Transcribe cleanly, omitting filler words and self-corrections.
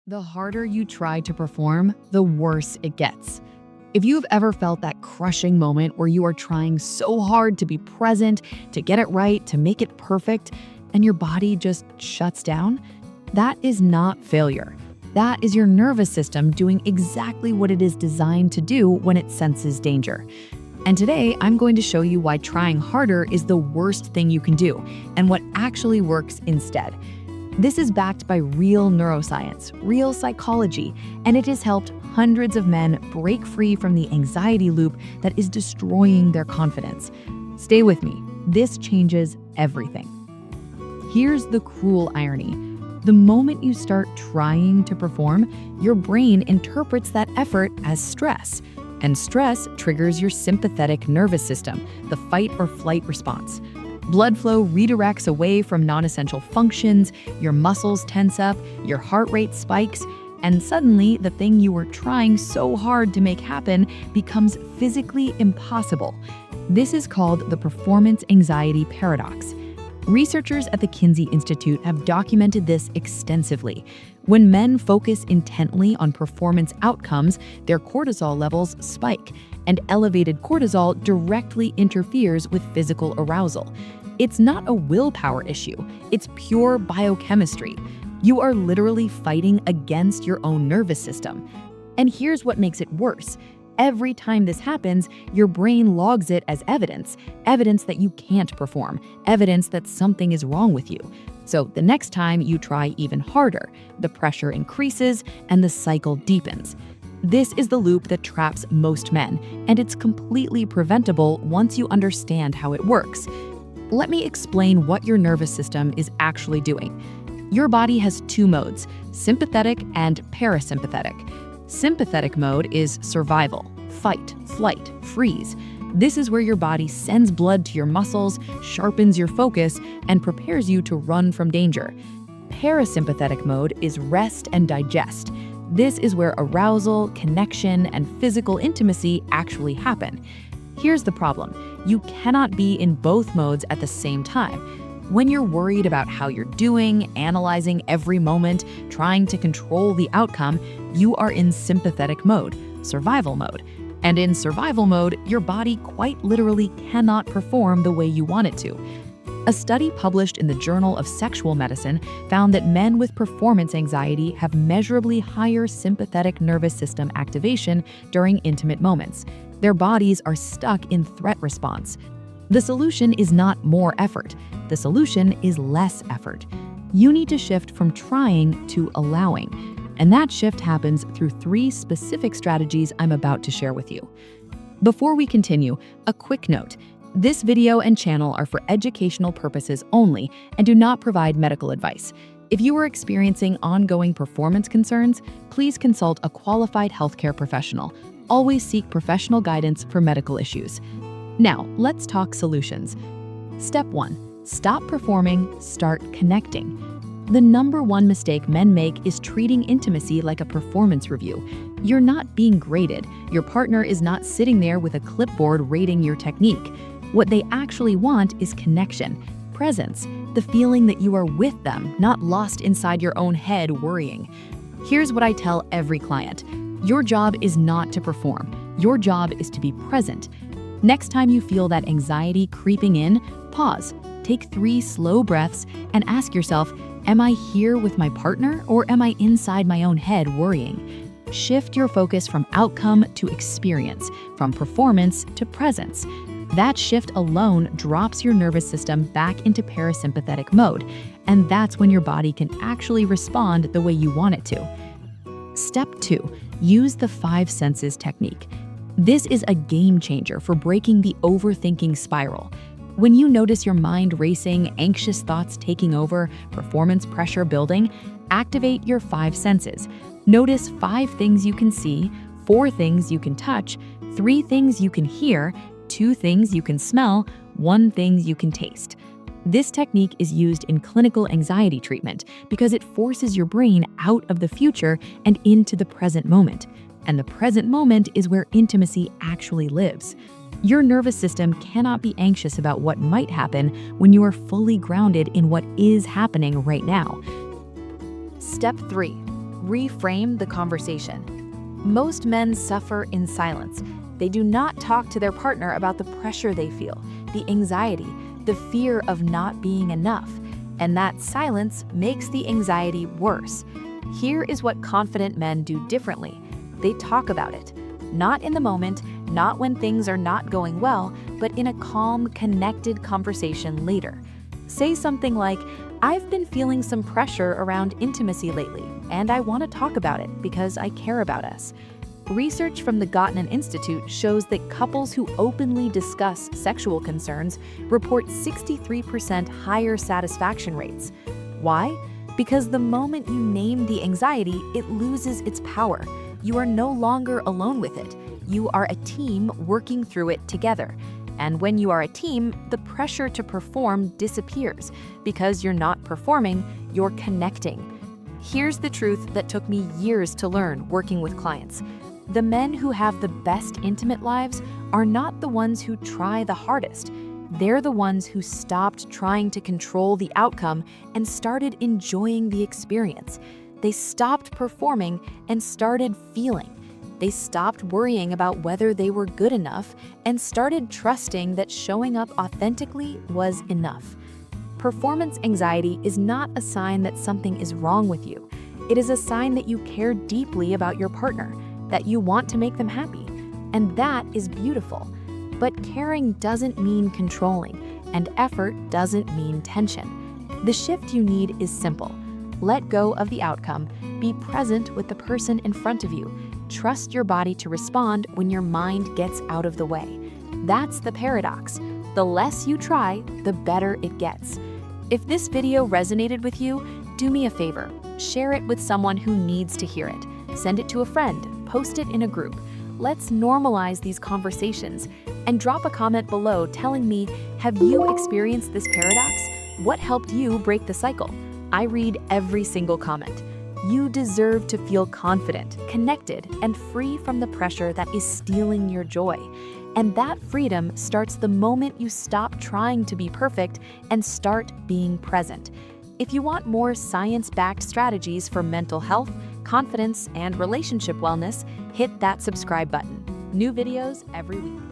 The harder you try to perform, the worse it gets. If you've ever felt that crushing moment where you are trying so hard to be present, to get it right, to make it perfect, and your body just shuts down, that is not failure. That is your nervous system doing exactly what it is designed to do when it senses danger. And today, I'm going to show you why trying harder is the worst thing you can do and what actually works instead. This is backed by real neuroscience, real psychology, and it has helped hundreds of men break free from the anxiety loop that is destroying their confidence. Stay with me. This changes everything. Here's the cruel irony. The moment you start trying to perform, your brain interprets that effort as stress. And stress triggers your sympathetic nervous system, the fight or flight response. Blood flow redirects away from non-essential functions, your muscles tense up, your heart rate spikes, and suddenly the thing you were trying so hard to make happen becomes physically impossible. This is called the performance anxiety paradox. Researchers at the Kinsey Institute have documented this extensively. When men focus intently on performance outcomes, their cortisol levels spike, and elevated cortisol directly interferes with physical arousal. It's not a willpower issue, it's pure biochemistry. You are literally fighting against your own nervous system. And here's what makes it worse. Every time this happens, your brain logs it as evidence that you can't perform, evidence that something is wrong with you. So the next time you try even harder, the pressure increases and the cycle deepens. This is the loop that traps most men, and it's completely preventable once you understand how it works. Let me explain what your nervous system is actually doing. Your body has two modes, sympathetic and parasympathetic. Sympathetic mode is survival, fight, flight, freeze. This is where your body sends blood to your muscles, sharpens your focus, and prepares you to run from danger. Parasympathetic mode is rest and digest. This is where arousal, connection, and physical intimacy actually happen. Here's the problem. You cannot be in both modes at the same time. When you're worried about how you're doing, analyzing every moment, trying to control the outcome, you are in sympathetic mode, survival mode. And in survival mode, your body quite literally cannot perform the way you want it to. A study published in the Journal of Sexual Medicine found that men with performance anxiety have measurably higher sympathetic nervous system activation during intimate moments. Their bodies are stuck in threat response. The solution is not more effort. The solution is less effort. You need to shift from trying to allowing. And that shift happens through 3 specific strategies I'm about to share with you. Before we continue, a quick note. This video and channel are for educational purposes only and do not provide medical advice. If you are experiencing ongoing performance concerns, please consult a qualified healthcare professional. Always seek professional guidance for medical issues. Now, let's talk solutions. Step 1. Stop performing, start connecting. The number one mistake men make is treating intimacy like a performance review. You're not being graded. Your partner is not sitting there with a clipboard rating your technique. What they actually want is connection, presence, the feeling that you are with them, not lost inside your own head worrying. Here's what I tell every client. Your job is not to perform. Your job is to be present. Next time you feel that anxiety creeping in, pause, take 3 slow breaths, and ask yourself, am I here with my partner or am I inside my own head worrying? Shift your focus from outcome to experience, from performance to presence. That shift alone drops your nervous system back into parasympathetic mode, and that's when your body can actually respond the way you want it to. Step 2. Use the 5 senses technique. This is a game changer for breaking the overthinking spiral. When you notice your mind racing, anxious thoughts taking over, performance pressure building, activate your 5 senses. Notice 5 things you can see, 4 things you can touch, 3 things you can hear, 2 things you can smell, 1 thing you can taste. This technique is used in clinical anxiety treatment because it forces your brain out of the future and into the present moment. And the present moment is where intimacy actually lives. Your nervous system cannot be anxious about what might happen when you are fully grounded in what is happening right now. Step 3. Reframe the conversation. Most men suffer in silence. They do not talk to their partner about the pressure they feel, the anxiety, the fear of not being enough, and that silence makes the anxiety worse. Here is what confident men do differently. They talk about it. Not in the moment, not when things are not going well, but in a calm, connected conversation later. Say something like, "I've been feeling some pressure around intimacy lately, and I want to talk about it because I care about us." Research from the Gottman Institute shows that couples who openly discuss sexual concerns report 63% higher satisfaction rates. Why? Because the moment you name the anxiety, it loses its power. You are no longer alone with it. You are a team working through it together. And when you are a team, the pressure to perform disappears because you're not performing, you're connecting. Here's the truth that took me years to learn working with clients. The men who have the best intimate lives are not the ones who try the hardest. They're the ones who stopped trying to control the outcome and started enjoying the experience. They stopped performing and started feeling. They stopped worrying about whether they were good enough and started trusting that showing up authentically was enough. Performance anxiety is not a sign that something is wrong with you. It is a sign that you care deeply about your partner, that you want to make them happy. And that is beautiful. But caring doesn't mean controlling, and effort doesn't mean tension. The shift you need is simple. Let go of the outcome. Be present with the person in front of you. Trust your body to respond when your mind gets out of the way. That's the paradox. The less you try, the better it gets. If this video resonated with you, do me a favor. Share it with someone who needs to hear it. Send it to a friend. Post it in a group. Let's normalize these conversations. And drop a comment below telling me, have you experienced this paradox? What helped you break the cycle? I read every single comment. You deserve to feel confident, connected, and free from the pressure that is stealing your joy. And that freedom starts the moment you stop trying to be perfect and start being present. If you want more science-backed strategies for mental health, confidence, and relationship wellness, hit that subscribe button. New videos every week.